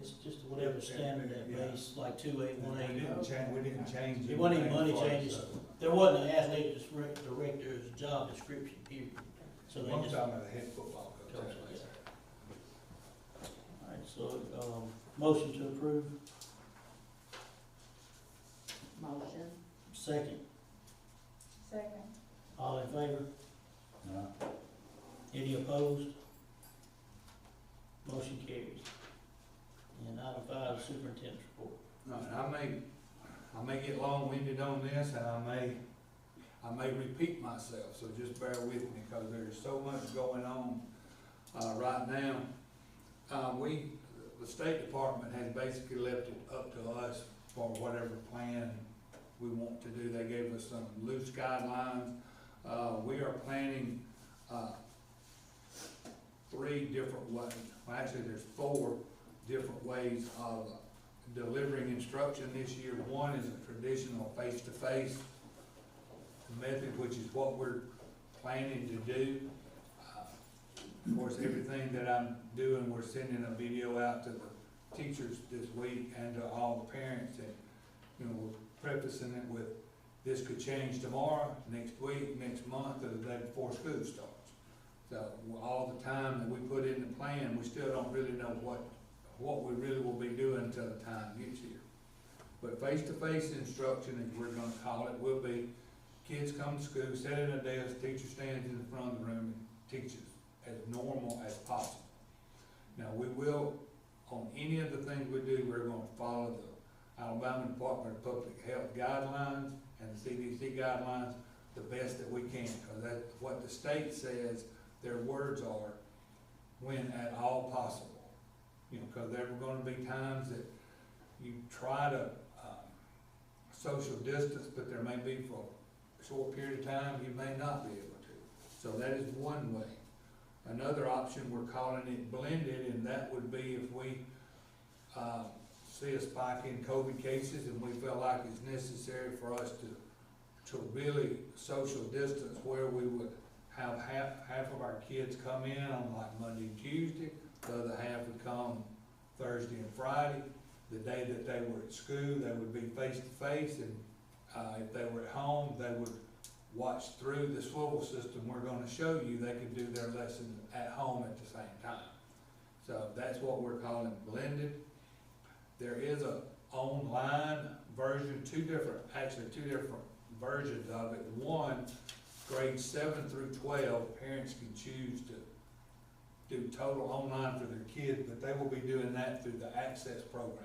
it's just whatever standard that base, like 2818. We didn't change it. It wasn't even money changes. There wasn't an athletic director's job description, period. So they I'm just. talking about the head football coach. Alright, so, motion to approve, Motion. second, Second. all in favor? No. Any opposed? Motion carries. And item 5, superintendent's report. No, and I may get long-winded on this, and I may repeat myself, so just bear with me, because there's so much going on, right now. The State Department has basically left it up to us for whatever plan we want to do. They gave us some loose guidelines. We are planning, 3 different ways, well, actually there's 4 different ways of delivering instruction this year. One is a traditional face-to-face method, which is what we're planning to do. Of course, everything that I'm doing, we're sending a video out to the teachers this week and to all the parents, and, you know, we're prefacing it with, this could change tomorrow, next week, next month, or the day before school starts. So all the time that we put in the plan, we still don't really know what we really will be doing until the time gets here. But face-to-face instruction, as we're gonna call it, will be kids come to school, sit at a desk, teacher stands in the front of the room and teaches as normal as possible. Now, we will, on any of the things we do, we're gonna follow the Alabama Department of Public Health guidelines and the CDC guidelines the best that we can, because that's what the state says their words are, when at all possible. You know, because there are gonna be times that you try to social distance, but there may be for a short period of time, you may not be able to. So that is one way. Another option, we're calling it blended, and that would be if we see a spike in COVID cases and we feel like it's necessary for us to really social distance, where we would have half of our kids come in on like Monday and Tuesday, the other half would come Thursday and Friday. The day that they were at school, they would be face-to-face, and if they were at home, they would watch through the Swivl system we're gonna show you. They could do their lessons at home at the same time. So that's what we're calling blended. There is a online version, two different versions of it. One, grades 7 through 12, parents can choose to do total online for their kids, but they will be doing that through the Access program.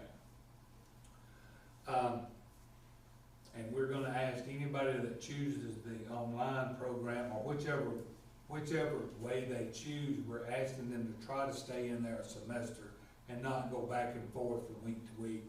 And we're gonna ask anybody that chooses the online program, or whichever way they choose, we're asking them to try to stay in there a semester and not go back and forth from week to week,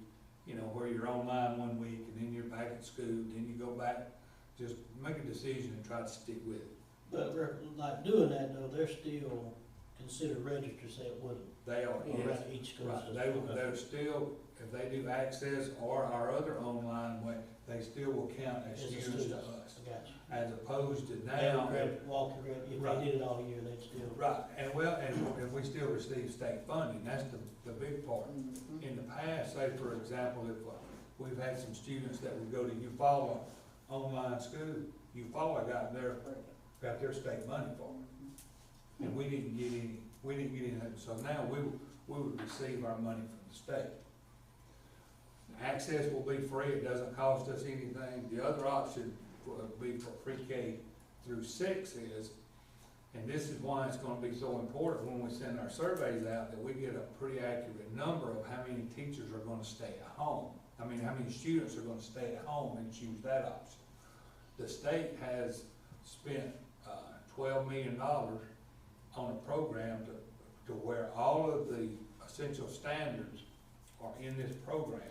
you know, where you're online one week and then you're back at school, then you go back. Just make a decision and try to stick with it. But like doing that though, they're still considered registers at Woodland. They are, yes. Around each school Right, system. they're still, if they do Access or our other online way, they still will count as As a students to student. us. I got you. As opposed to They have now. credit, walking credit, if Right. they did it all year, they'd still. Right, and we still receive state funding, that's the big part. In the past, say for example, if we've had some students that would go to Eufaula online school, Eufaula got their state money for it. And we didn't get any, so now we would receive our money from the state. Access will be free, it doesn't cost us anything. The other option would be for pre-K through 6 is, and this is why it's gonna be so important when we send our surveys out, that we get a pretty accurate number of how many teachers are gonna stay at home. I mean, how many students are gonna stay at home and choose that option. The state has spent $12 million on a program to where all of the essential standards are in this program,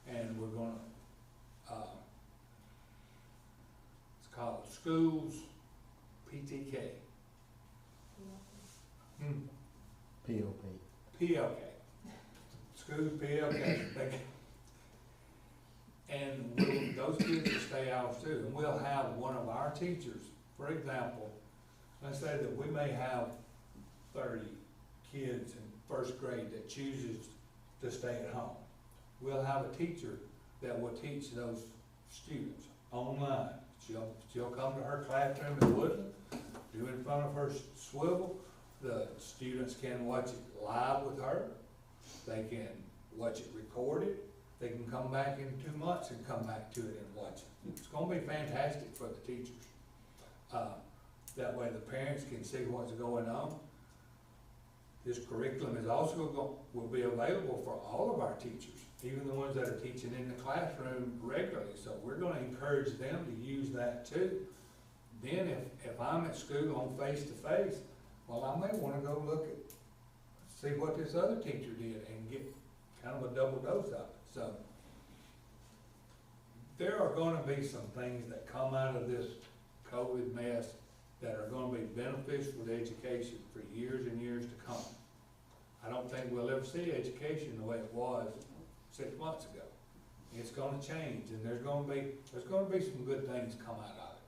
and we're gonna, it's called Schools PTK. POP. PLK. Schools PLK. And those kids will stay ours too, and we'll have one of our teachers, for example, let's say that we may have 30 kids in first grade that chooses to stay at home. We'll have a teacher that will teach those students online. She'll come to her classroom in Woodland, do it in front of her Swivl. The students can watch it live with her. They can watch it recorded. They can come back in 2 months and come back to it and watch it. It's gonna be fantastic for the teachers. That way the parents can see what's going on. This curriculum is also will be available for all of our teachers, even the ones that are teaching in the classroom regularly. So we're gonna encourage them to use that too. Then if I'm at school on face-to-face, well, I may wanna go look at, see what this other teacher did and get kind of a double dose of it. So there are gonna be some things that come out of this COVID mess that are gonna be beneficial to education for years and years to come. I don't think we'll ever see education the way it was 6 months ago. It's gonna change, and there's gonna be some good things come out of it.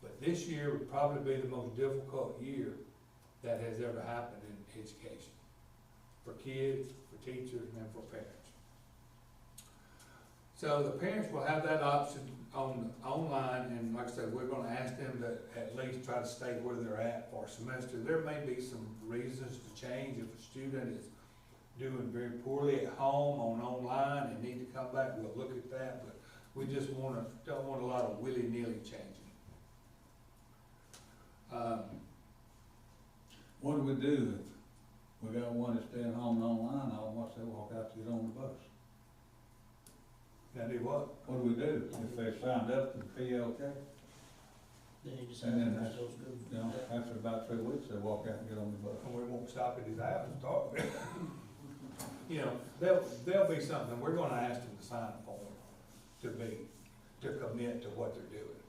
But this year would probably be the most difficult year that has ever happened in education. For kids, for teachers, and for parents. So the parents will have that option online, and like I said, we're gonna ask them to at least try to stay where they're at for a semester. There may be some reasons to change. If a student is doing very poorly at home on online and need to come back, we'll look at that, but we just don't want a lot of willy-nilly changing. What do we do if we got one that's staying home and online, all once they walk out to get on the bus? Now do what? What do we do if they signed up for the PLK? Then you just And have then to that's, those good. you know, after about 3 weeks, they walk out and get on the bus. And we won't stop at his house and talk. You know, there'll be something, we're gonna ask them to sign a form to commit to what they're doing.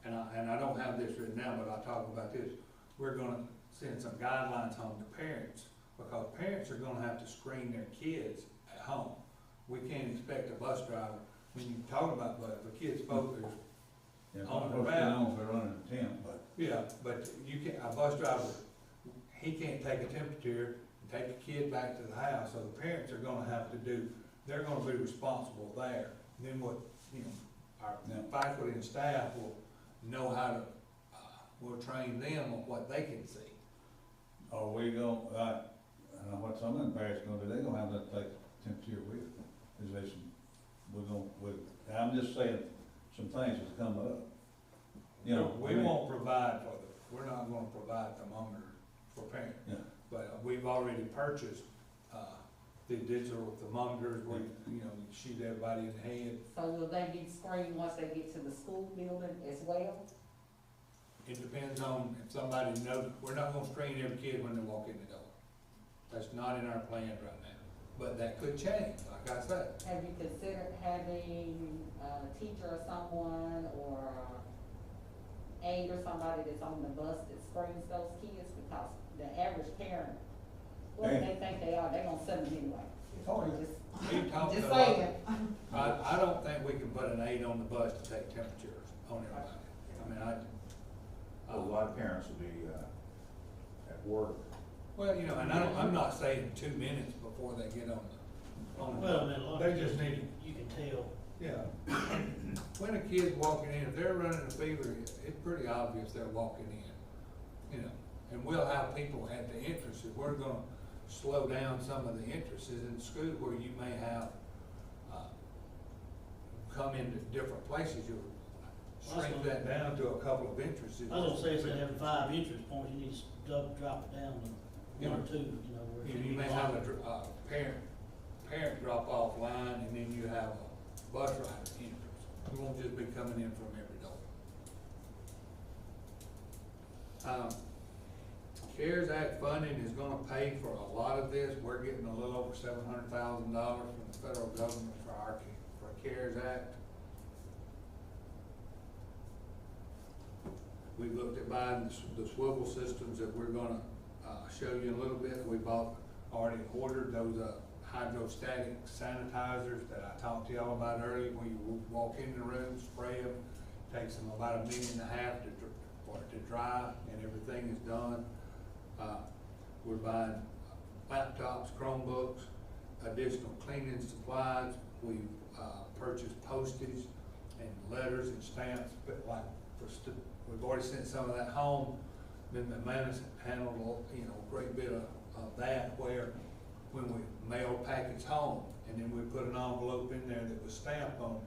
And I don't have this written down, but I'll talk about this. We're gonna send some guidelines home to parents, because parents are gonna have to screen their kids at home. We can't expect a bus driver, when you talk about bus, if a kid's focused, Yeah, On the what's route. going on if they're running a tent, but. yeah, but you can't, a bus driver, he can't take a temperature and take a kid back to the house, so the parents are gonna have to do, they're gonna be responsible there. And then what, you know, our faculty and staff will know how to, we'll train them on what they can see. Are we gonna, I know what some of the parents gonna do, they're gonna have to take temperature with them. Is there some, I'm just saying, some things that's come up. You know, We won't provide we're not gonna provide thermometers for parents. Yeah. But we've already purchased, the digital thermometers where, you know, you shoot everybody in the head. So will they be screened once they get to the school building as well? It depends on if somebody knows, we're not gonna screen every kid when they walk in the door. That's not in our plan right now, but that could change, like I said. Have you considered having a teacher or someone or aide or somebody that's on the bus that screens those kids? Because the average parent, what they think they are, they're gonna send them anyway. Oh, yeah. We talked Just about- saying. I don't think we can put an aide on the bus to take temperatures on everybody. I mean, A lot of parents will be, at work. well, you know, and I'm not saying 2 minutes before they get on the Well, I mean, a lot They of just kids, need you can tell. Yeah. When a kid's walking in, if they're running a fever, it's pretty obvious they're walking in, you know. And we'll have people at the entrances, we're gonna slow down some of the entrances in school where you may have, come into different places, you'll shrink that down to a couple of entrances. I was gonna say, instead of having 5 entrance points, you need to drop it down to 1 or 2, you know, where. You may have a parent drop off line, and then you have a bus rider entrance. You won't just be coming in from every door. CARES Act funding is gonna pay for a lot of this. We're getting a little over $700,000 from the federal government for CARES Act. We looked at buying the Swivl systems that we're gonna, show you a little bit. We've already ordered those, hydrostatic sanitizers that I talked to y'all about earlier, where you walk in the room, spray them, takes them about 1.5 minutes for it to dry, and everything is done. We're buying laptops, Chromebooks, additional cleaning supplies. We've purchased postage and letters and stamps, but like we've already sent some of that home. Then McManus handled, a great bit of that, where when we mail packets home, and then we put an envelope in there that was stamped on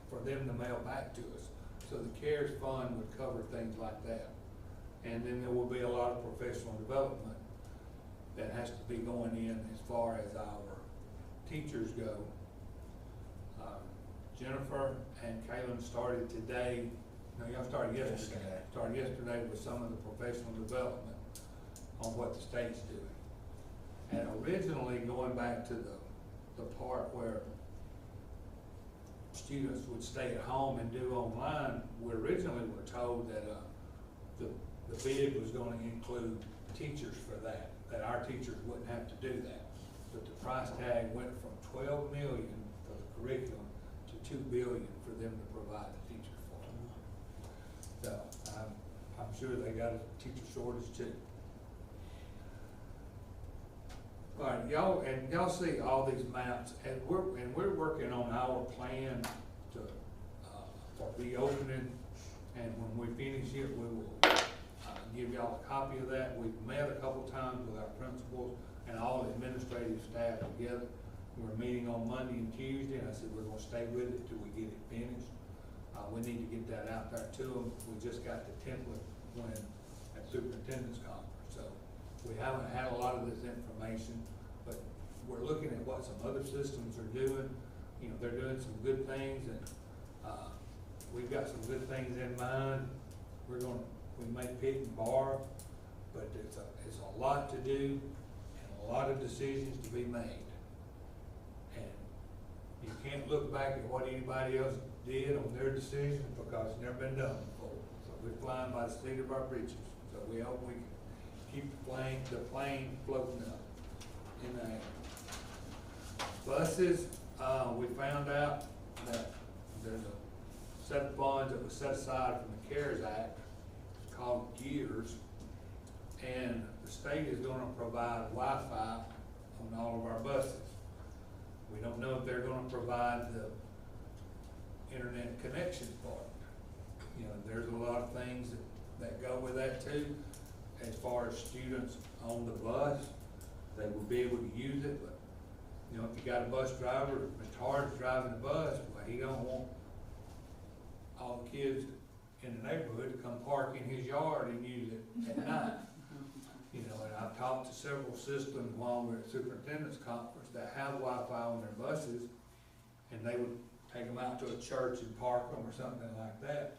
for them to mail back to us. So the CARES fund would cover things like that. And then there will be a lot of professional development that has to be going in as far as our teachers go. Jennifer and Kaylin started today, no, y'all started yesterday. Started yesterday with some of the professional development on what the state's doing. And originally, going back to the part where students would stay at home and do online, we originally were told that the bid was gonna include teachers for that our teachers wouldn't have to do that. But the price tag went from $12 million for the curriculum to $2 billion for them to provide the teachers for them. So I'm sure they got a teacher shortage too. All right, y'all see all these maps, and we're working on our plan to for reopening, and when we finish it, we will give y'all a copy of that. We've met a couple times with our principals and all the administrative staff together. We're meeting on Monday and Tuesday, and I said we're gonna stay with it till we get it finished. We need to get that out there to them. We just got the template when at Superintendents Conference, so we haven't had a lot of this information, but we're looking at what some other systems are doing. They're doing some good things, and we've got some good things in mind. We may pick and borrow, but it's a lot to do and a lot of decisions to be made. And you can't look back at what anybody else did on their decisions because it's never been done before. So we're flying by the seat of our britches. So we hope we can keep the plane floating up in the air. Buses, we found out that there's a set of funds that was set aside from the CARES Act called GEARS, and the state is gonna provide Wi-Fi on all of our buses. We don't know if they're gonna provide the internet connection part. There's a lot of things that go with that too. As far as students on the bus, they will be able to use it, but if you got a bus driver, Mr. Hard's driving the bus, well, he don't want all the kids in the neighborhood to come park in his yard and use it at night. And I've talked to several systems while we're at Superintendents Conference that have Wi-Fi on their buses, and they would take them out to a church and park them or something like that.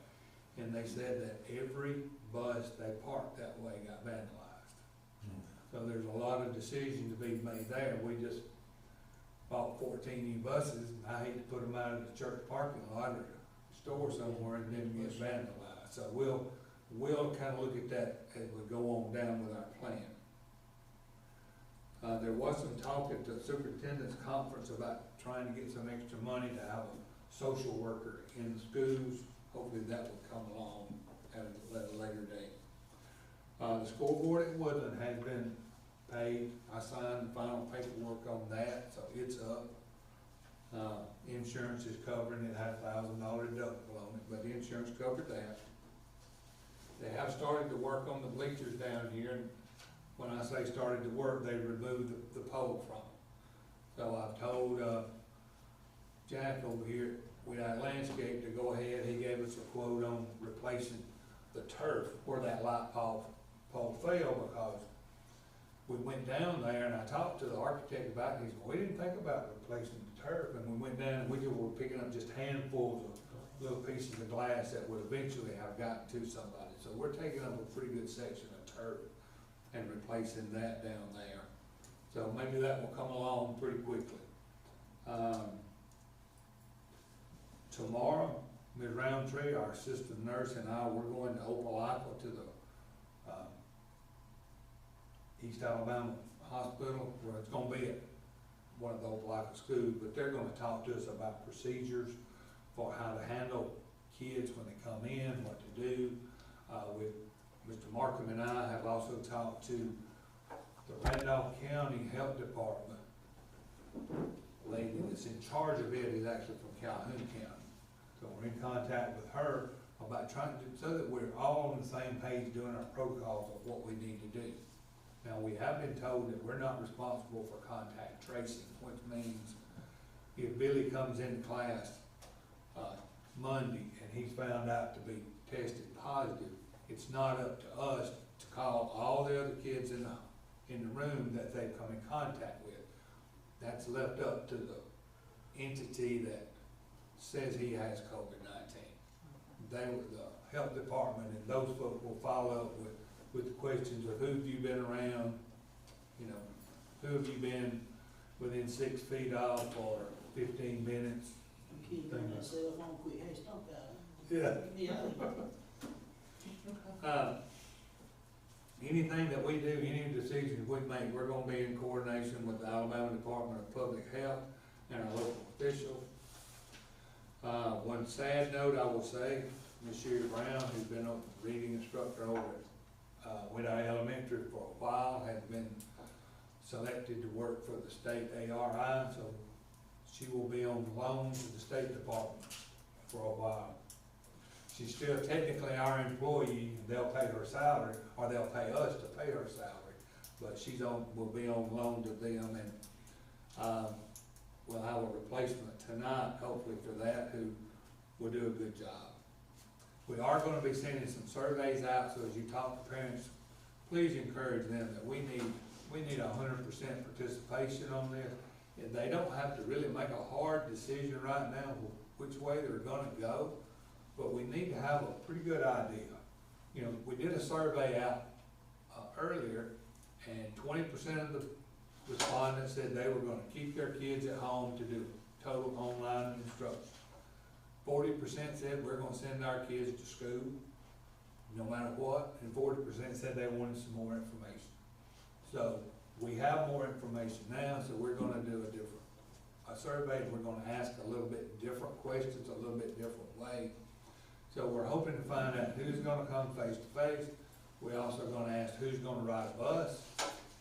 And they said that every bus they parked that way got vandalized. So there's a lot of decisions to be made there. We just bought 14 new buses, and I hate to put them out of the church parking lot or store somewhere and then get vandalized. So we'll kind of look at that as we go on down with our plan. There was some talk at the Superintendent's Conference about trying to get some extra money to have a social worker in the schools. Hopefully that will come along at a later date. The school board at Woodland has been paid. I signed the final paperwork on that, so it's up. Insurance is covering it, had $1,000 deductible on it, but the insurance covered that. They have started to work on the bleachers down here, and when I say started to work, they removed the pole from them. So I've told Jack over here, we had landscape to go ahead. He gave us a quote on replacing the turf where that light pole fell, because we went down there and I talked to the architect about it. He said, we didn't think about replacing the turf, and we went down and we were picking up just handfuls of little pieces of glass that would eventually have gotten to somebody. So we're taking up a pretty good section of turf and replacing that down there. So maybe that will come along pretty quickly. Tomorrow, Ms. Roundtree, our assistant nurse, and I, we're going to Opelika to the East Alabama Hospital, where it's gonna be at one of the Opelika schools, but they're gonna talk to us about procedures for how to handle kids when they come in, what to do. Mr. Markham and I have also talked to the Randolph County Health Department. Lady that's in charge of it is actually from Calhoun County. So we're in contact with her about trying to, so that we're all on the same page doing our protocols of what we need to do. Now, we have been told that we're not responsible for contact tracing, which means if Billy comes into class, Monday and he's found out to be tested positive, it's not up to us to call all the other kids in the room that they've come in contact with. That's left up to the entity that says he has COVID-19. They were the health department, and those folks will follow up with the questions of who have you been around, you know, who have you been within 6 feet of for 15 minutes. The kid on that cell phone quick, hey, stop that. Yeah. Yeah. Anything that we do, any decisions we make, we're gonna be in coordination with the Alabama Department of Public Health and our local officials. One sad note I will say, Ms. Sherry Brown, who's been a reading instructor over at Whittier Elementary for a while, has been selected to work for the state ARI, so she will be on loan to the State Department for a while. She's still technically our employee, they'll pay her salary, or they'll pay us to pay her salary, but will be on loan to them, and we'll have a replacement tonight, hopefully for that, who will do a good job. We are gonna be sending some surveys out, so as you talk to parents, please encourage them that we need 100% participation on this. And they don't have to really make a hard decision right now which way they're gonna go, but we need to have a pretty good idea. You know, we did a survey out earlier, and 20% of the respondents said they were gonna keep their kids at home to do total online instruction. 40% said we're gonna send our kids to school, no matter what, and 40% said they wanted some more information. So we have more information now, so we're gonna do a survey, and we're gonna ask a little bit different questions, a little bit different way. So we're hoping to find out who's gonna come face to face. We're also gonna ask who's gonna ride a bus,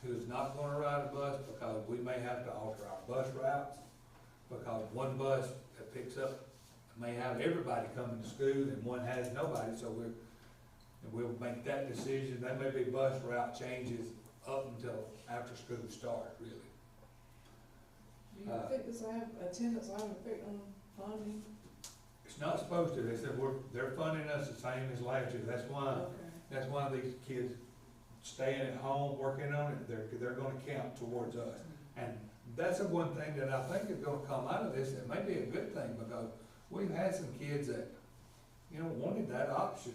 who's not gonna ride a bus, because we may have to alter our bus routes, because one bus that picks up may have everybody coming to school and one has nobody, so we'll make that decision. There may be bus route changes up until after school starts, really. Do you think this attendance will have an effect on funding? It's not supposed to. They said they're funding us the same as last year. That's why these kids staying at home, working on it, they're gonna count towards us. And that's the one thing that I think is gonna come out of this. It may be a good thing, because we've had some kids that, you know, wanted that option,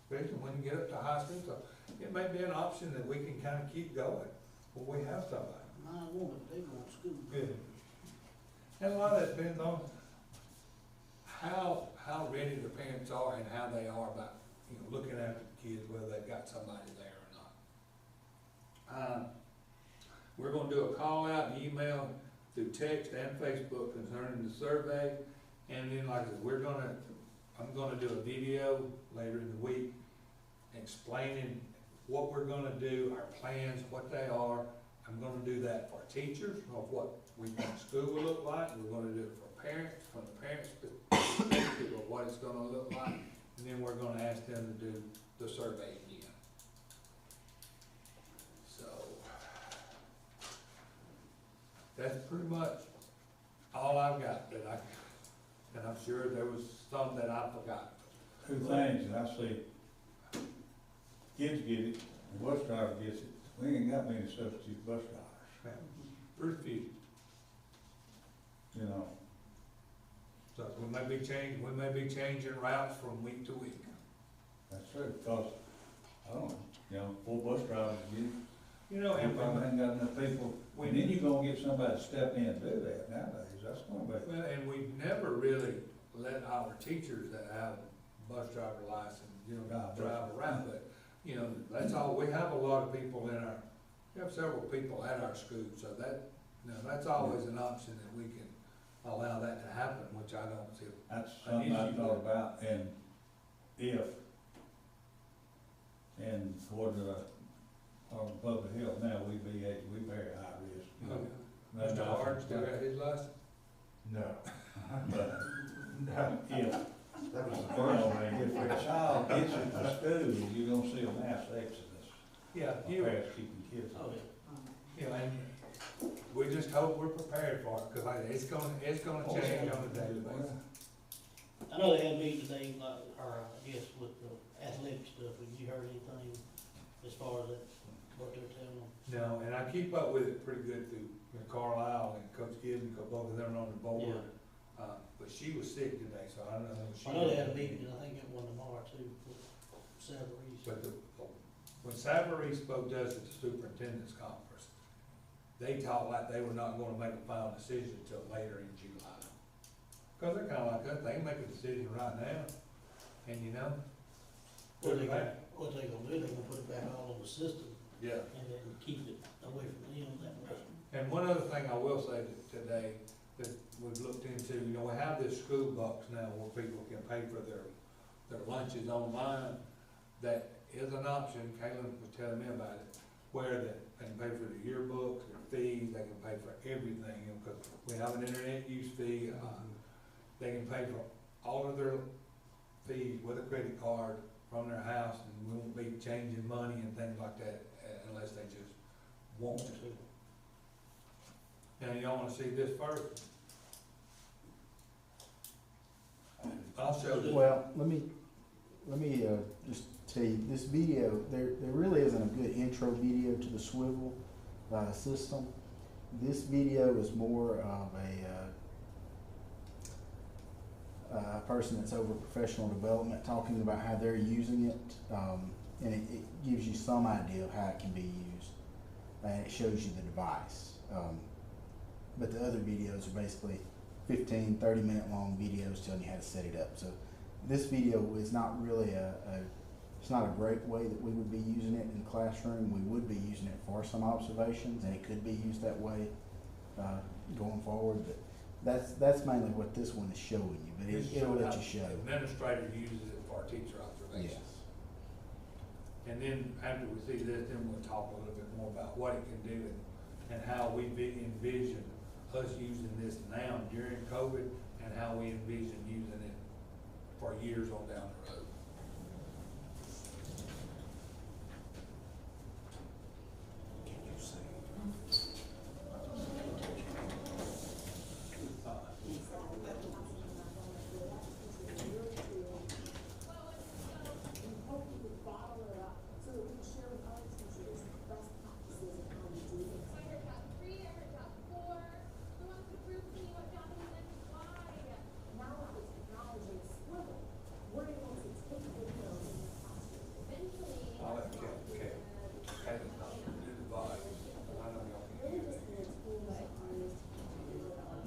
especially when you get up to high school. So it may be an option that we can kind of keep going, when we have somebody. Mine won't, they go to school. Good. And a lot of that depends on how ready the parents are and how they are about, you know, looking after the kids, whether they've got somebody there or not. We're gonna do a call out and email through text and Facebook concerning the survey. And then, like I said, I'm gonna do a video later in the week explaining what we're gonna do, our plans, what they are. I'm gonna do that for teachers, of what we think school will look like. We're gonna do it for parents, from the parents' perspective of what it's gonna look like. And then we're gonna ask them to do the survey again. So, that's pretty much all I've got and I'm sure there was some that I forgot. Two things, and I see, kids get it, the bus driver gets it, we ain't got many substitute bus drivers, Pretty few. you know. So we may be changing routes from week to week. That's true, because, I don't know, you know, 4 bus drivers get it. You know, We probably ain't got enough people, and then you're gonna get somebody to step in and do that nowadays, that's gonna be. well, and we've never really let our teachers that have bus driver license, you know, drive around, but, you know, that's all, we have a lot of people we have several people at our school, so that, you know, that's always an option that we can allow that to happen, which I don't see. That's something I thought about, and if according to our public health now, we very high risk. Mr. Hard still got his license? No. But No. if, That was the first well, thing. if a child gets into school, you're gonna see a mass exodus Yeah, of you, parents keeping kids. Oh, yeah. you know, and we just hope we're prepared for it, cause it's gonna change on a daily basis. I know they had a meeting today, like, or I guess with the athletic stuff, have you heard anything as far as that, what they're telling them? No, and I keep up with it pretty good through Carlisle and Coach Gibbs, and both of them are on the board. Yeah. But she was sick today, so I don't know if she. I know they had a meeting, and I think it one tomorrow too, with salaries. But when Savarie spoke to us at the superintendent's conference, they talked like they were not gonna make a final decision until later in July. Cause they're kinda like us, they can make a decision right now, and you know. What they gonna do, they gonna put it back all on the system, Yeah. and then keep it away from them that way. And one other thing I will say today, that we've looked into, you know, we have this school box now where people can pay for their lunches online. That is an option, Kaylin was telling me about it, where that they can pay for their yearbooks, their fees, they can pay for everything, because we have an internet use fee, they can pay for all of their fees with a credit card from their house, and we won't be changing money and things like that unless they just want to. Now, y'all wanna see this first? I'll show you. Well, let me just tell you, this video, there really isn't a good intro video to the Swivl system. This video is more of a person that's over professional development talking about how they're using it, and it gives you some idea of how it can be used, and it shows you the device. But the other videos are basically 15, 30-minute long videos telling you how to set it up. So this video is not really it's not a great way that we would be using it in the classroom. We would be using it for some observations, and it could be used that way going forward. But that's mainly what this one is showing you. But it'll let you show. Administrator uses it for teacher observations. Yes. And then after we see this, then we'll talk a little bit more about what it can do and how we envision us using this now during COVID, and how we envision using it for years on down the road. I'll let Kate do the volume. I know y'all can hear it.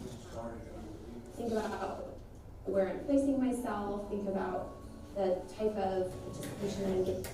Just started it. Think about where I'm placing myself, think about the type of participation that I'm getting.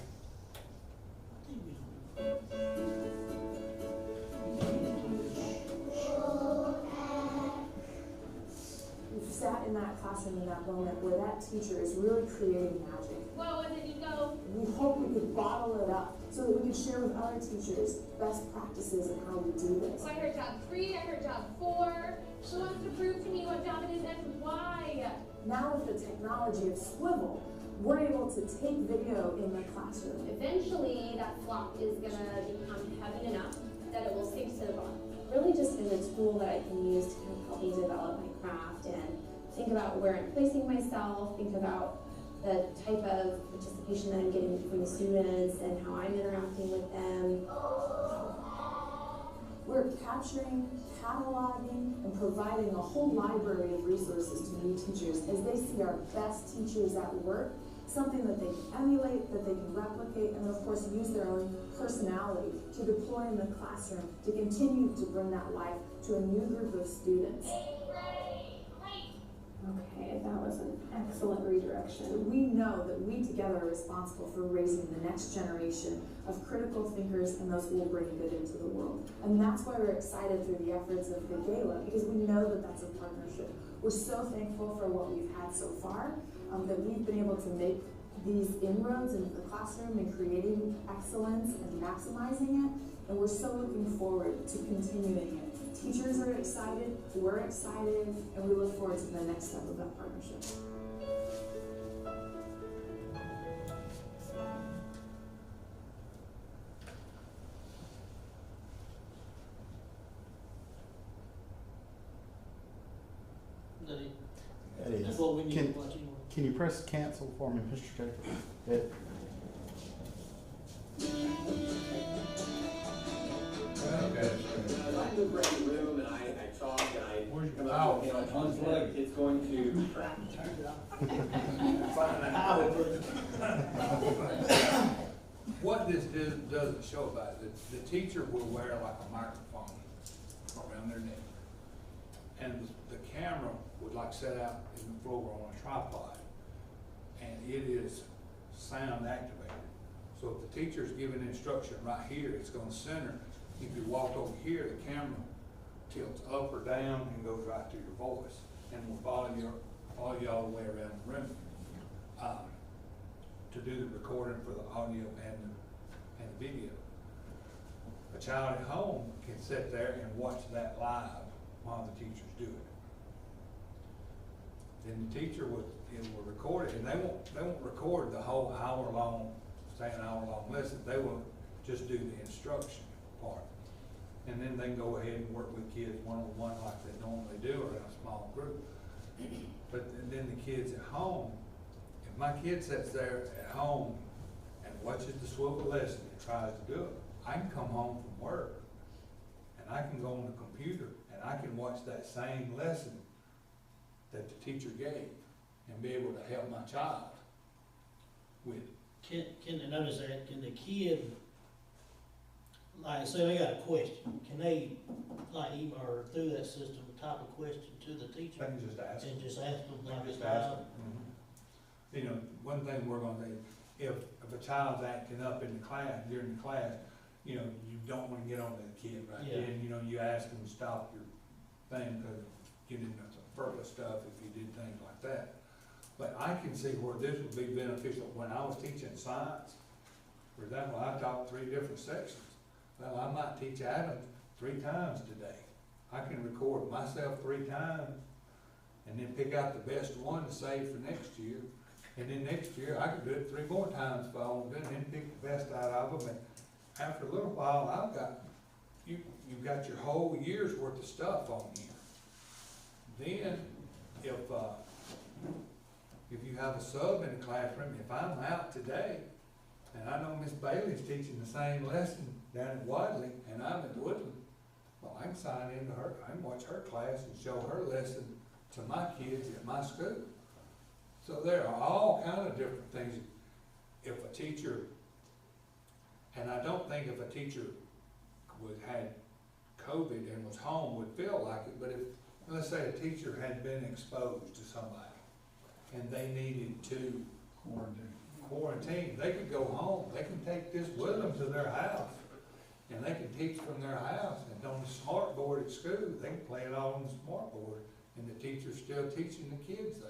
You've sat in that classroom in that moment where that teacher is really creating magic. What was it, Nico? We hope we could bottle it up so that we could share with other teachers best practices and how we do this. I heard job 3, I heard job 4. Who wants to prove to me what job it is and why? Now with the technology of Swivl, we're able to take video in the classroom. Eventually, that flock is gonna become heavy enough that it will sink to the bottom. Really just as a tool that I can use to kind of help me develop my craft and think about where I'm placing myself, think about the type of participation that I'm getting from the students and how I'm interacting with them. We're capturing, cataloging, and providing a whole library of resources to new teachers as they see our best teachers at work, something that they can emulate, that they can replicate, and of course use their own personality to deploy in the classroom to continue to bring that life to a new group of students. Okay, that was an excellent redirection. We know that we together are responsible for raising the next generation of critical thinkers and those who will bring good into the world. And that's why we're excited through the efforts of the gala, because we know that that's a partnership. We're so thankful for what we've had so far, that we've been able to make these inroads into the classroom and creating excellence and maximizing it. And we're so looking forward to continuing it. Teachers are excited, we're excited, and we look forward to the next step of that partnership. That is. That's what we need to watch anyway. Can you press cancel for me, Mr. Jacob? Okay. I'm in the breaking room and I talk and I Where's your come power? up with, Unplugged. it's going to. What this doesn't show about it, the teacher will wear like a microphone around their neck. And the camera would like set out in the floor on a tripod. And it is sound activated. So if the teacher's giving instruction right here, it's gonna center. If you walk over here, the camera tilts up or down and goes right to your voice. And will follow you all the way around the room. To do the recording for the audio and the video. A child at home can sit there and watch that live while the teacher's doing it. Then the teacher will record it, and they won't record the whole hour-long, say an hour-long lesson. They will just do the instruction part. And then they can go ahead and work with kids one-on-one like they normally do, or in a small group. But then the kids at home, if my kid sits there at home and watches the Swivl lesson and tries to do it, I can come home from work and I can go on the computer and I can watch that same lesson that the teacher gave and be able to help my child with it. Can they notice that? Can the kid, like, say they got a question, can they, like, email or through that system, type a question to the teacher? They can just ask. And just ask them, like, Just it's ask live? them. You know, one thing we're gonna do, if a child's acting up in the class, during the class, you know, you don't wanna get on to the kid right Yeah. then, you know, you ask them to stop your thing, because you didn't know some purpose stuff if you did things like that. But I can see where this would be beneficial. When I was teaching science, for example, I taught 3 different sections. Well, I might teach Adam 3 times today. I can record myself 3 times and then pick out the best one to save for next year. And then next year, I could do it 3 more times if I want to, and then pick the best out of them. And after a little while, I've got, you've got your whole year's worth of stuff on here. Then, if you have a sub in the classroom, if I'm out today, and I know Miss Bailey's teaching the same lesson down at Wadley, and I'm at Woodland, well, I can sign into her, I can watch her class and show her lesson to my kids at my school. So there are all kind of different things. If a teacher, and I don't think if a teacher had COVID and was home would feel like it, but if, let's say a teacher had been exposed to somebody and they needed to quarantine, they could go home, they can take this with them to their house and they can teach from their house, and on the smart board at school, they can play it all on the smart board and the teacher's still teaching the kids there.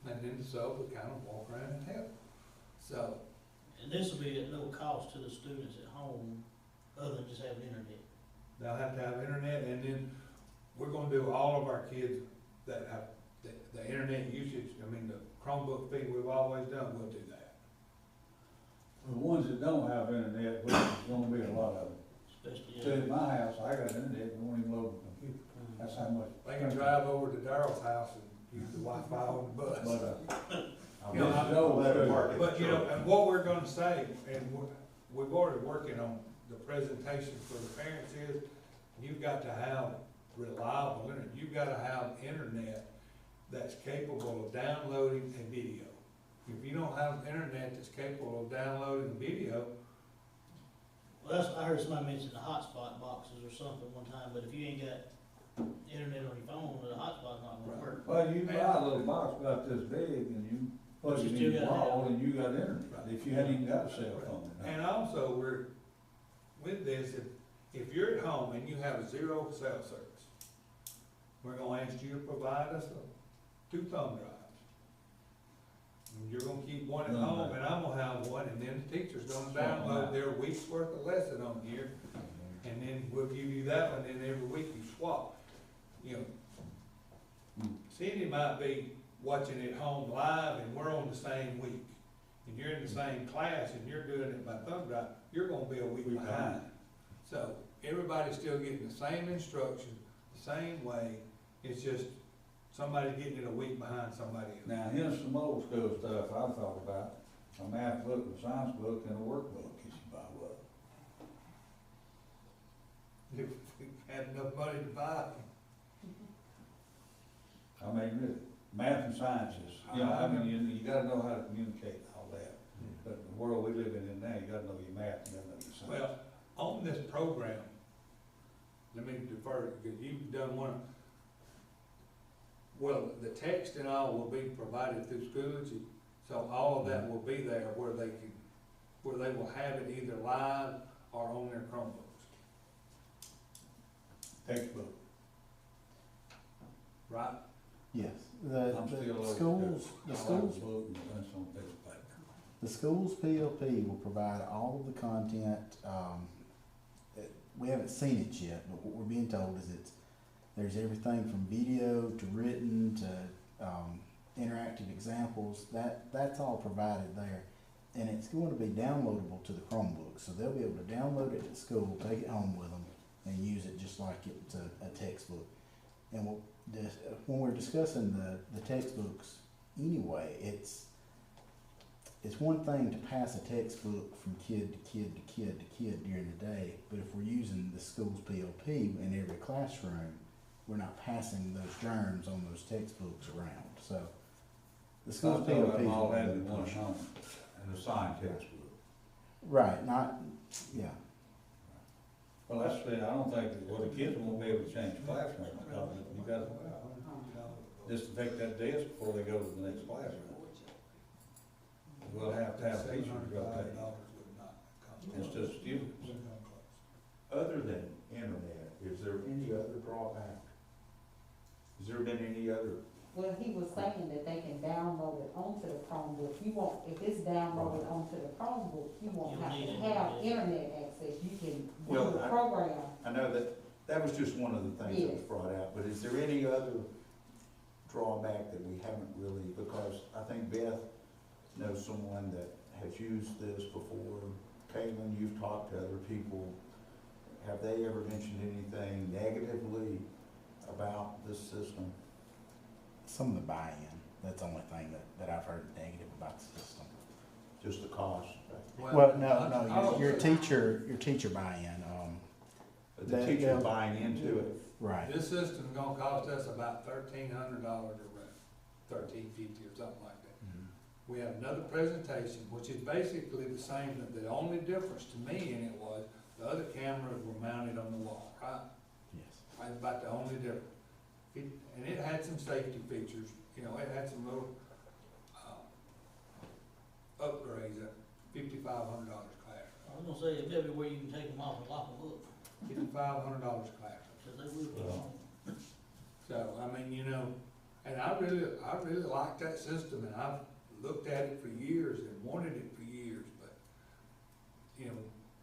And then the sub would kind of walk around and help. So. And this will be at no cost to the students at home, other than just having internet. They'll have to have internet, and then we're gonna do all of our kids that have the internet usage, I mean, the Chromebook thing we've always done, we'll do that. The ones that don't have internet, which is gonna be a lot of them. Especially, So at my house, I got internet, and won't even load the computer. That's how much. They can drive over to Daryl's house and use the Wi-Fi on the bus. But, You know, this is old school. But, you know, and what we're gonna say, and we've already working on the presentation for the parents is, you've got to have reliable internet. You've gotta have internet that's capable of downloading a video. If you don't have internet that's capable of downloading a video. well, I heard somebody mention the hotspot boxes or something one time, but if you ain't got internet on your phone, the hotspot's not gonna work. Well, you buy a little box about this big, and you plug it in your wall, and you got internet, if you hadn't even got a cell phone. And also, we're, with this, if you're at home and you have 0 cell service, we're gonna ask you to provide us 2 thumb drives. And you're gonna keep one at home and then the teacher's gonna download their week's worth of lesson on here, and then we'll give you that one, and every week you swap. You know, Cindy might be watching at home live, and we're on the same week, and you're in the same class, and you're doing it by thumb drive, you're gonna be a week behind. So, everybody's still getting the same instruction, the same way, it's just somebody getting it a week behind somebody else. Now, here's some old school stuff I thought about, a math book, a science book, and a workbook, you should buy one. If we had enough money to buy them. I mean, really, math and sciences, you know, I mean, you gotta know how to communicate and all that. But the world we live in now, you gotta know your math, you gotta know your science. Well, on this program, let me defer, because you've done one. Well, the text and all will be provided through Schoology, so all of that will be there where they will have it either live or on their Chromebooks, Textbook. right? Yes, I'm still the over schools, there. the I like schools, the book, and that's on paper. the schools PLP will provide all of the content. We haven't seen it yet, but what we're being told is there's everything from video to written to interactive examples. That's all provided there, and it's going to be downloadable to the Chromebook, so they'll be able to download it at school, take it home with them, and use it just like it's a textbook. And when we're discussing the textbooks anyway, it's one thing to pass a textbook from kid to kid to kid to kid during the day, but if we're using the school's PLP in every classroom, we're not passing those germs on those textbooks around. So the school's I thought PLP them all is had really one pushing. home, and a signed textbook. Right, not, yeah. Well, that's the, I don't think, well, the kids won't be able to change classroom, because you gotta disinfect that desk before they go to the next classroom. We'll have to have teachers rotate instead of students. Other than internet, is there any other drawback? Has there been any other? Well, he was saying that they can download it onto the Chromebook. You won't, if it's downloaded onto the Chromebook, you won't You have need to it. have internet access. You can Well, do the I- program. I know that was just one of the things that was brought out, but is there any other drawback that we haven't really, because I think Beth knows someone that has used this before. Caitlin, you've talked to other people. Have they ever mentioned anything negatively about this system? Some of the buy-in, that's the only thing that I've heard negative about the system. Just the cost? Well, no, your teacher buy-in, But the They- teacher they'll- buying into it? right. This system's gonna cost us about $1,300 to run, $1,350 or something like that. Mhm. We have another presentation, which is basically the same, the only difference to me in it was the other cameras were mounted on the wall, right? Yes. That's about the only difference. And it had some safety features, you know, it had some little, upgrades at $5,500 class. I was gonna say, if everywhere you can take them off and lock them up, $5,500 class. cause they will be on. So, I mean, you know, and I really like that system, and I've looked at it for years and wanted it for years, but, you know,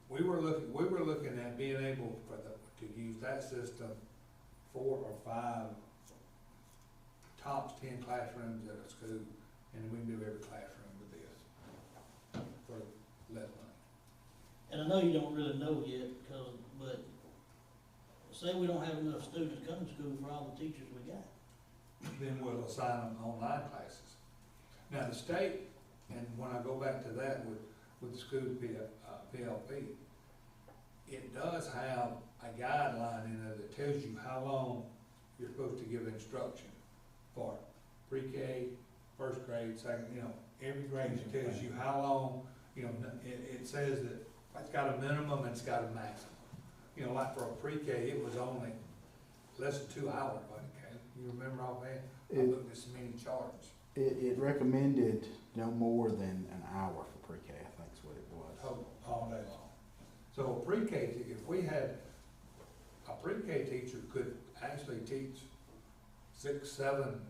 we were looking at being able to use that system 4 or 5, tops 10 classrooms at a school, and we can do every classroom with this for less money. And I know you don't really know yet, but say we don't have enough students coming to school for all the teachers we got. Then we'll assign them online classes. Now, the state, and when I go back to that with the school PLP, it does have a guideline in there that tells you how long you're supposed to give instruction for pre-K, first grade, second, you know, every grade it tells you how long, you know, it says that it's got a minimum and it's got a maximum. You know, like for a pre-K, it was only less than 2 hours, wasn't it, Caleb? You remember offhand? I looked at so many charts. It recommended no more than an hour for pre-K, I think is what it was. All day long. So a pre-K, if we had, a pre-K teacher could actually teach 6, 7,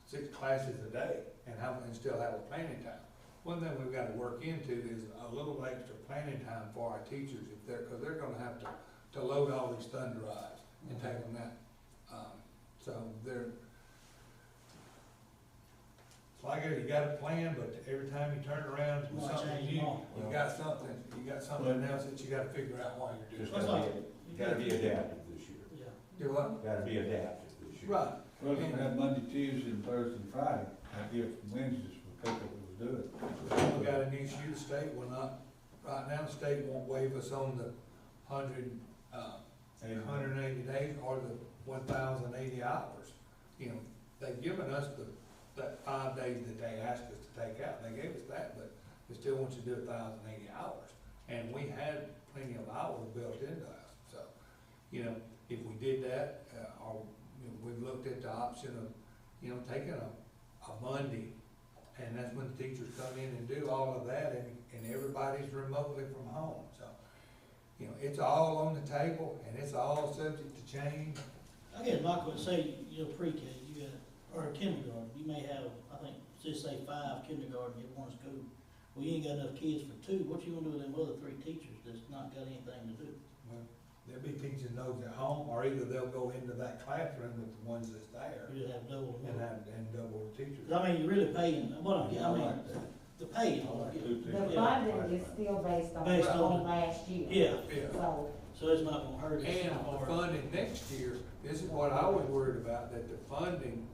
6 classes a day and still have a planning time. one thing we've gotta work into is a little extra planning time for our teachers, if they're, cause they're gonna have to load all these thunder drives and take them out. So they're, it's like you got a plan, but every time you turn around to Might something change new, them all. you got something else that you gotta figure out while you're doing Just it. gotta be adaptive this year. Yeah. Do what? Gotta be adaptive this year. Right. Well, we have Monday, Tuesday, and Thursday, and Friday, I give Wednesdays for people who do it. We got an issue, the state will not, right now, the state won't waive us on the 180 days or the 1,080 hours. You know, they've given us that 5 days that they asked us to take out, they gave us that, but they still want you to do 1,080 hours. And we had plenty of hours built into us, so, you know, if we did that, or, you know, we've looked at the option of, you know, taking a Monday, and that's when the teachers come in and do all of that, and everybody's remotely from home, so. You know, it's all on the table, and it's all subject to change. I guess my question, say, you know, pre-K, you got, or kindergarten, you may have, I think, just say 5 kindergarten at one school. Well, you ain't got enough kids for 2, what you gonna do with them other 3 teachers that's not got anything to do? Well, they'll be teaching those at home, or either they'll go into that classroom with the ones that's there, You just have double. and double the teachers. 'Cause I mean, you're really paying, what I mean, the pay, The funding is still based on, Based on- last year. yeah, Yeah. So, so it's not gonna hurt us. And the funding next year, this is what I was worried about, that the funding,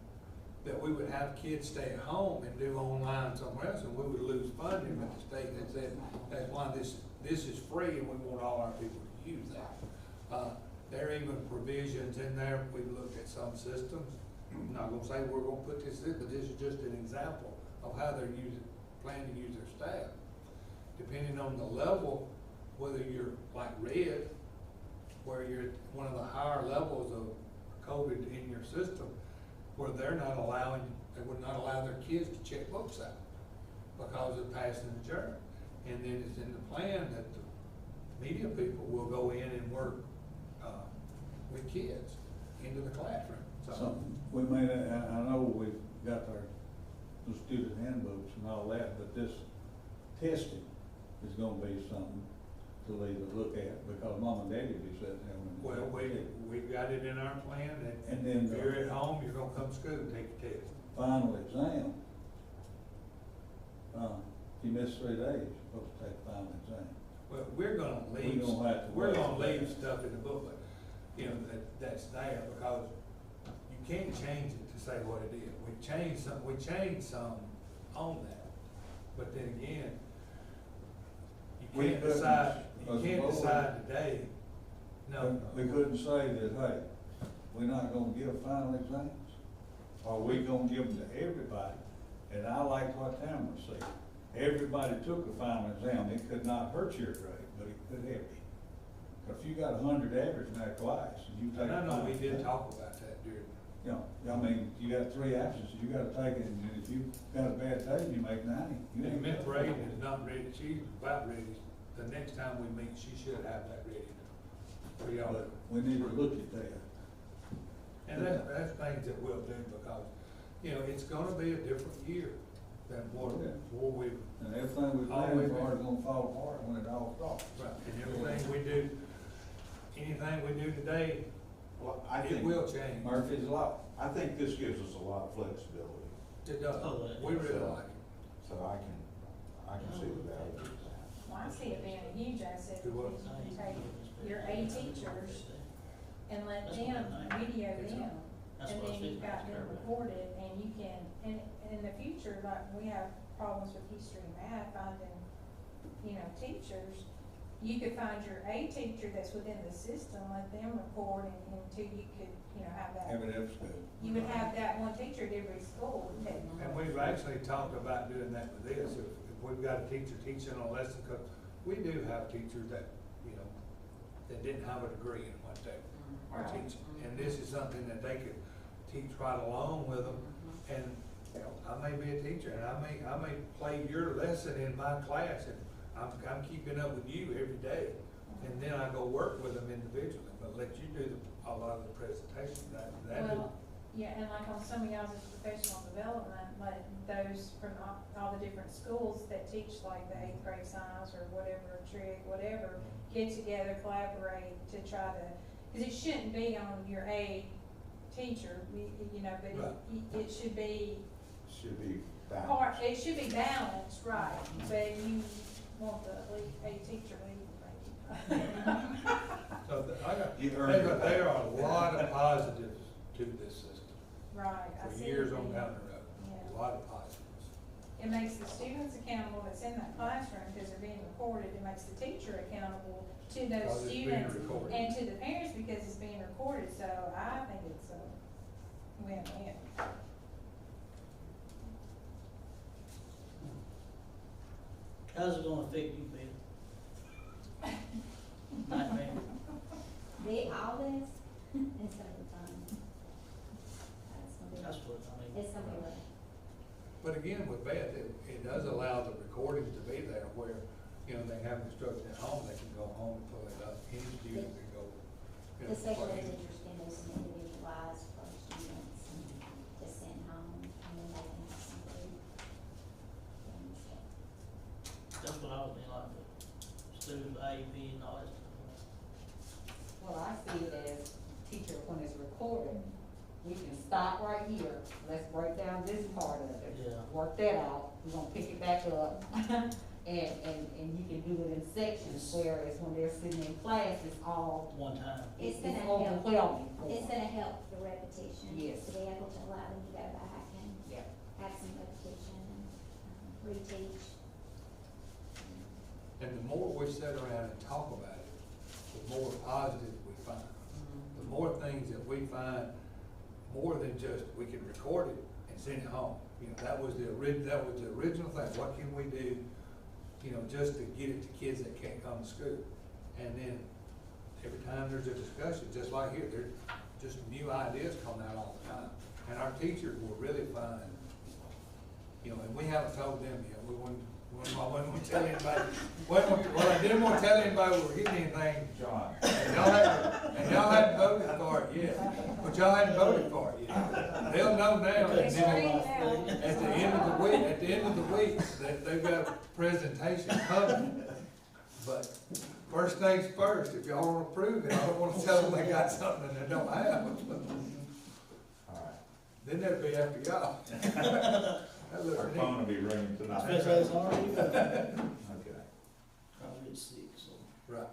that we would have kids stay at home and do online somewhere else, and we would lose funding, but the state had said, that's why this is free, and we want all our people to use that. There are even provisions in there, we've looked at some systems, I'm not gonna say we're gonna put this in, but this is just an example of how they're plan to use their staff. Depending on the level, whether you're like Red, where you're at one of the higher levels of COVID in your system, where they would not allow their kids to check books out because of passing the germ. And then it's in the plan that the media people will go in and work with kids into the classroom. So, we may, I know we've got our student handbooks and all that, but this testing is gonna be something to leave a look at, because mom and daddy be sitting there. Well, we've got it in our plan that And then if you're at home, you're gonna come to school and take your test. final exam, if you miss 3 days, you're supposed to take the final exam. Well, we're gonna leave, We're gonna leave stuff in the booklet, you know, that's there, because you can't change it to say what it is. We changed some on that, but then again, you can't decide today, no. We couldn't say that, hey, we're not gonna give final exams, or we gonna give them to everybody. And I liked what Tamara said, everybody took a final exam, it could not hurt your grade, but it could help you. If you got 100 average in that class, and you take. I know we did talk about that during. You know, I mean, you got 3 absences, you gotta take it, and if you got a bad day, you make 90. You ain't Miss got- Reagan is not ready, she's about ready, the next time we meet, she should have that ready for y'all. But we need to look at that. And that's things that we'll do, because, you know, it's gonna be a different year than what we. And everything we plan for is gonna fall apart when it all starts. Right, and everything we do, anything we do today, Well, I it think, will change. Murphy's Law. I think this gives us a lot of flexibility, It does, we really like it. so I can see the value of that. Well, I see it being a huge asset, Do what? because you can take your A teachers and let them video them, and then you've got them recorded, and you can, and in the future, like, we have problems with history and math, finding, you know, teachers. You could find your A teacher that's within the system, let them record, and until you could, you know, have that. Every school. You would have that one teacher at every school, technically. And we've actually talked about doing that with this, if we've got a teacher teaching a lesson, because we do have teachers that, you know, that didn't have a degree in what they are Right. teaching. And this is something that they could teach right along with them, and, you know, I may be a teacher, and I may play your lesson in my class, and I'm keeping up with you every day, and then I go work with them individually, but let you do a lot of the presentation, that is. Well, Yeah, and like on some of y'all's professional development, like those from all the different schools that teach like the 8th grade science or whatever, trig, whatever, get together, collaborate to try to, cause it shouldn't be on your aid teacher, you know, but Right. it should be Should be part, balanced. it should be balanced, right, but you want the aid teacher lead, maybe. So You earned it. there are a lot of positives to this system Right, I for see. years what on you down mean. the road. Yeah. A lot of positives. It makes the students accountable that's in that classroom because they're being recorded. It makes the teacher accountable to those Because it's being students recorded. and to the parents because it's being recorded. So I think it's a win-win. How's it gonna affect you, Bill? Nightmare. All this, it's gonna be fun. That's what I mean. It's gonna be rough. But again, with Beth, it does allow the recordings to be there where, you know, they have instruction at home, they can go home and pull it up. Any student can go. you know, The special play. ed teachers can do some individualized for students and to send home, and then they can have some food. That's what I was thinking, like the students, IEP and all that stuff. Well, I see it as teacher, when it's recorded, we can stop right here, let's break down this part of it. Yeah. Work that out, we're gonna pick it back up, and you can do it in sections, whereas when they're sitting in class, it's all, One time. It's it's gonna help. overwhelming for It's them. gonna help the repetition. Yes. To be able to allow them to go back and Yeah. have some repetition and reteach. And the more we sit around and talk about it, the more positive we find. The more things that we find, more than just, we can record it and send it home. You know, that was the original thing. What can we do, you know, just to get it to kids that can't come to school? And then every time there's a discussion, just like here, there's just new ideas coming out all the time. And our teachers will really find, you know, and we haven't told them yet. I wasn't gonna tell anybody. Well, I didn't want to tell anybody we were getting anything. John. And y'all hadn't voted for it yet. But y'all hadn't voted for it yet. They'll know now. And then at the end of the week, they've got a presentation coming. But first things first, if y'all want to approve it, I don't want to tell them they got something that they don't have. All right. Then that'd be after y'all. That looks Our neat. phone will be ringing tonight. Especially as already done. Okay. Probably at 6, so. Right.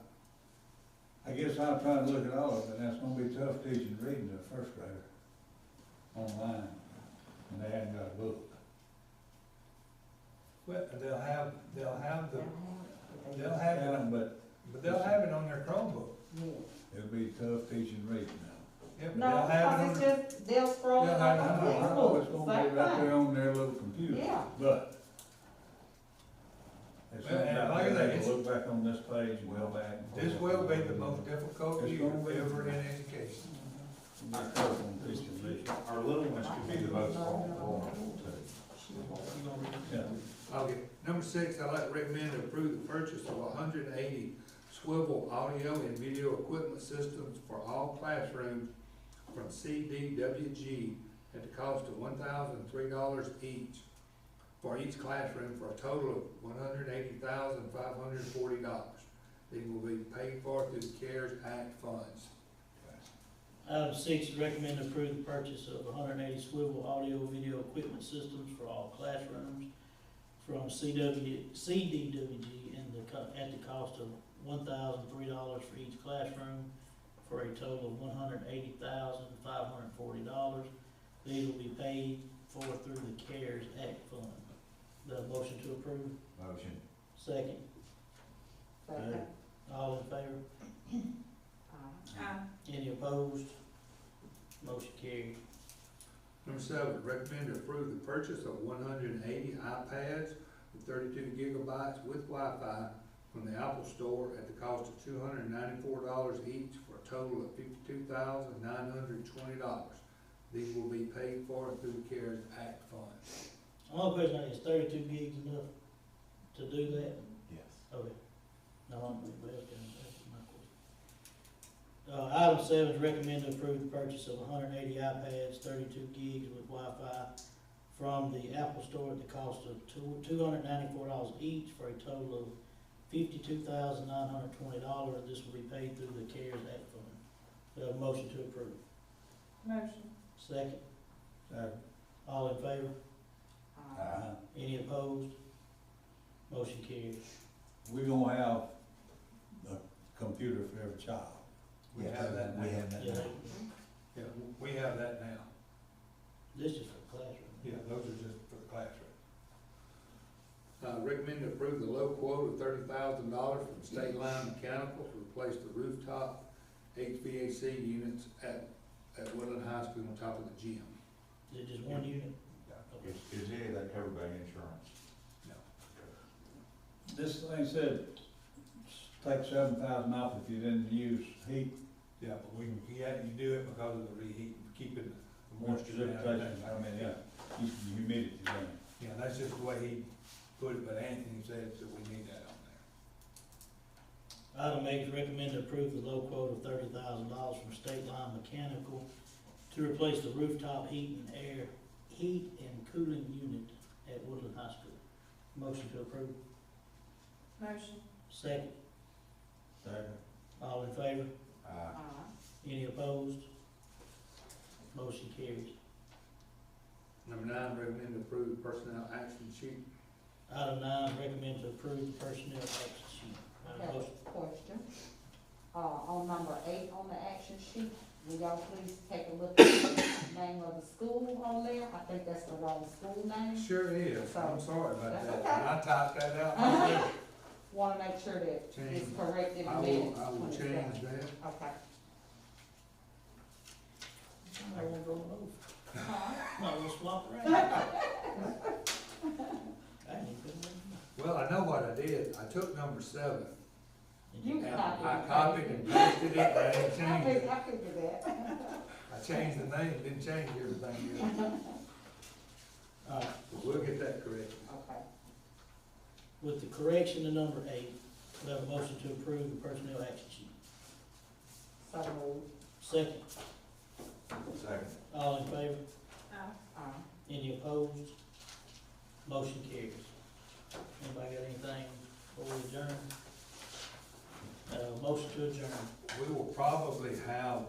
I guess I'm trying to look at all of it, and that's gonna be tough teaching reading to a first grader online, and they hadn't got a book. Well, they'll have Yeah, it, but but they'll have it on their Chromebook. Yes. it'll be tough teaching reading now. Yeah, but No, they'll have it because on it's just, they'll scroll it They'll on have it on- I know it's Facebook, gonna same be right there thing. on their little computer. Yeah. But it's Well, and something like I out say, there, they it's- can look back on this page and go back. and This will be the most difficult It's year gonna be. ever in education. Be tough on teaching reading. Our little ones could be the most vulnerable too. Yeah. Okay, number 6, I'd like to recommend to approve the purchase of 180 Swivl audio and video equipment systems for all classrooms from CDWG at the cost of $1,003 each for each classroom for a total of $180,540. These will be paid for through the CARES Act funds. Item 6, recommend to approve the purchase of 180 Swivl audio video equipment systems for all classrooms from CDWG at the cost of $1,003 for each classroom for a total of $180,540. These will be paid for through the CARES Act fund. The motion to approve? Motion. Second. Second. All in favor? Any opposed? Motion carried. Number 7, recommend to approve the purchase of 180 iPads with 32 gigabytes with Wi-Fi from the Apple Store at the cost of $294 each for a total of $52,920. These will be paid for through the CARES Act funds. Only question is 32 gigs enough to do that? Yes. Okay. No, I'm, that's my question. Item 7 is recommend to approve the purchase of 180 iPads, 32 gigs with Wi-Fi from the Apple Store at the cost of $294 each for a total of $52,920. This will be paid through the CARES Act fund. Do I have a motion to approve? Motion. Second. Second. All in favor? Uh, Any opposed? Motion carries. we gonna have a computer for every child. We have that now. We have that Yeah, now. Yeah, we have that now. this is for the classroom. Yeah, those are just for the classroom. Recommend to approve the low quote of $30,000 from State Line Mechanical to replace the rooftop HVAC units at Woodland High School on top of the gym. Is it just one unit? Is any of that covered by insurance? No. This thing said, take 7,000 off if you didn't use heat. Yeah, but you do it because of the reheat, keeping the moisture down. Precipitation, I mean, yeah, keep the humidity down. Yeah, that's just the way he put it, but Anthony said that we need that on there. Item 8 is recommend to approve the low quote of $30,000 from State Line Mechanical to replace the rooftop heat and cooling unit at Woodland High School. Motion to approve. Motion. Second. Second. All in favor? Aye. Any opposed? Motion carries. Number 9, recommend to approve the personnel action sheet. Item 9, recommend to approve the personnel action sheet. I have a question. On number 8 on the action sheet, will y'all please take a look at the name of the school on there? I think that's the wrong school name. Sure is, I'm sorry about That's that. okay. I typed that out myself. Wanna make sure that it's Change. correct in the I minutes. will when it's change done. that. Okay. I won't go over. Huh? No, we'll swap around. I ain't even been Well, I know what I did. I took number 7. You and copied I and copied and pasted it, but I didn't I change it. figured that. I changed the name, didn't change everything else. Alright, But we'll get that corrected. Okay. with the correction to number 8, we have a motion to approve the personnel action sheet. So moved. Second. Second. All in favor? Aye. Any opposed? Motion carries. Anybody got anything before we adjourn? Motion to adjourn. We will probably have,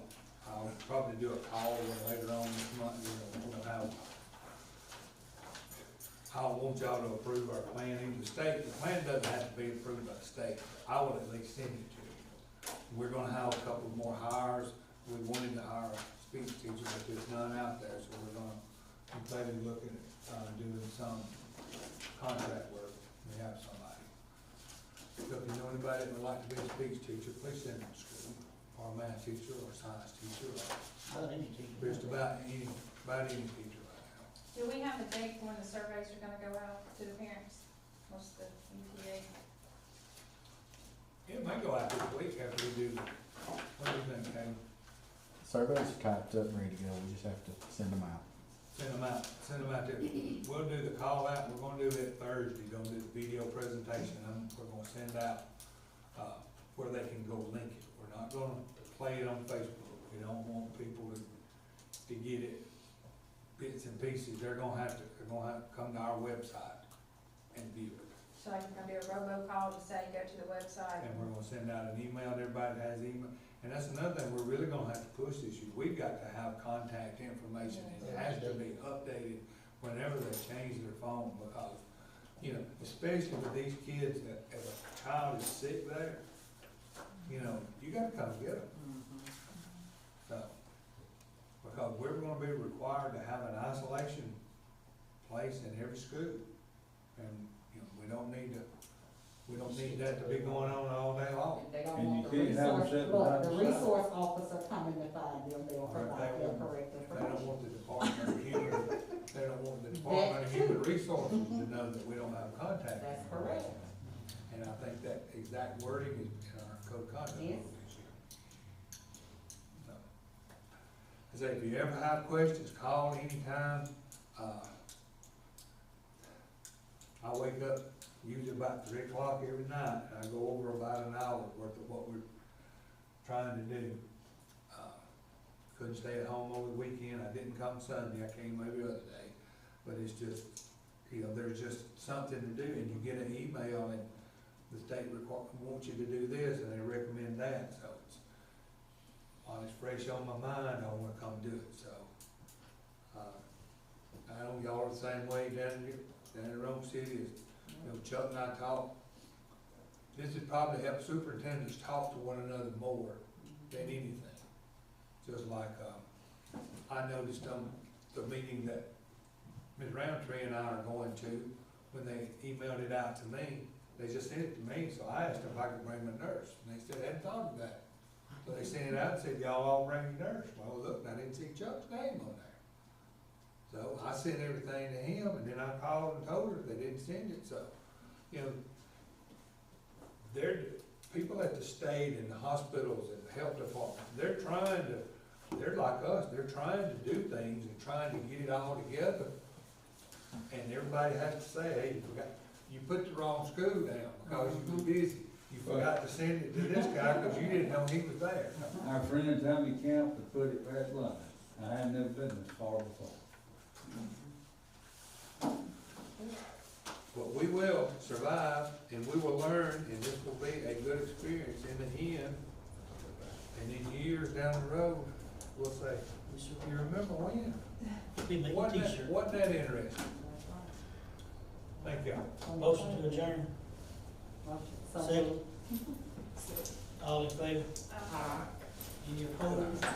I'll probably do a call later on this month, we'll have, I want y'all to approve our plan, even the state, the plan doesn't have to be approved by the state, I will at least send it to you. We're gonna have a couple more hires, we wanted to hire a speech teacher, but there's none out there, so we're gonna completely look at, doing some contract work, we have somebody. So if you know anybody that would like to be a speech teacher, please send them to school, or a math teacher, or a science teacher, or Not any teacher. just about any teacher right now. Do we have a date when the surveys are gonna go out to the parents? What's the EPA? It may go out this week after we do, what do you think, Kay? Surveys are typed up, ready to go, we just have to send them out. Send them out there. We'll do the call out, we're gonna do it Thursday, gonna do the video presentation, and we're gonna send out, where they can go link it. We're not gonna play it on Facebook, we don't want people to get it bits and pieces, they're gonna have to come to our website and view it. So I'm gonna do a robocall to say, go to the website. And we're gonna send out an email to everybody that has email. And that's another thing, we're really gonna have to push this year. We've got to have contact information. It has to be updated whenever they change their phone because, you know, especially with these kids that if a child is sick there, you know, you gotta come get them. So, because we're gonna be required to have an isolation place in every school. And, you know, we don't need that to be going on all day long. And they don't And want you the can't have them resource, sitting look, by the the side. resource officer coming to find them, they'll Or provide if their they correct don't information. want the Department of Human, they don't want the Department of Human Resources to know that we don't have contact. That's correct. And I think that exact wording is in our code of conduct Yes. this year. So, I say, if you ever have questions, call anytime. I wake up usually about 3 o'clock every night, and I go over about an hour worth of what we're trying to do. couldn't stay at home over the weekend, I didn't come Sunday, I came every other day. But it's just, you know, there's just something to do, and you get an email and the state wants you to do this, and they recommend that, so it's, while it's fresh on my mind, I wanna come do it, so. I know y'all are the same way down here, down in Rome City, as, you know, Chuck and I talk. This would probably help superintendents talk to one another more than anything. Just like, I noticed on the meeting that Ms. Roundtree and I are going to, when they emailed it out to me, they just sent it to me, so I asked them if I could bring my nurse, and they said they hadn't thought of that. So they sent it out and said, y'all all bring your nurse. Well, look, I didn't see Chuck's name on there. So I sent everything to him, and then I called and told her they didn't send it, so, you know, people at the state and the hospitals and the health department, they're like us, they're trying to do things and trying to get it all together. And everybody has to say, hey, you put the wrong school down because you were busy. You forgot to send it to this guy because you didn't know he was there. Our friend Tommy Camp had put it past line. I had never been this far before. But we will survive, and we will learn, and this will be a good experience in the end. And in years down the road, we'll say, you remember when? Wasn't that interesting? Thank y'all. Motion to adjourn. Second. All in favor? Any opposed?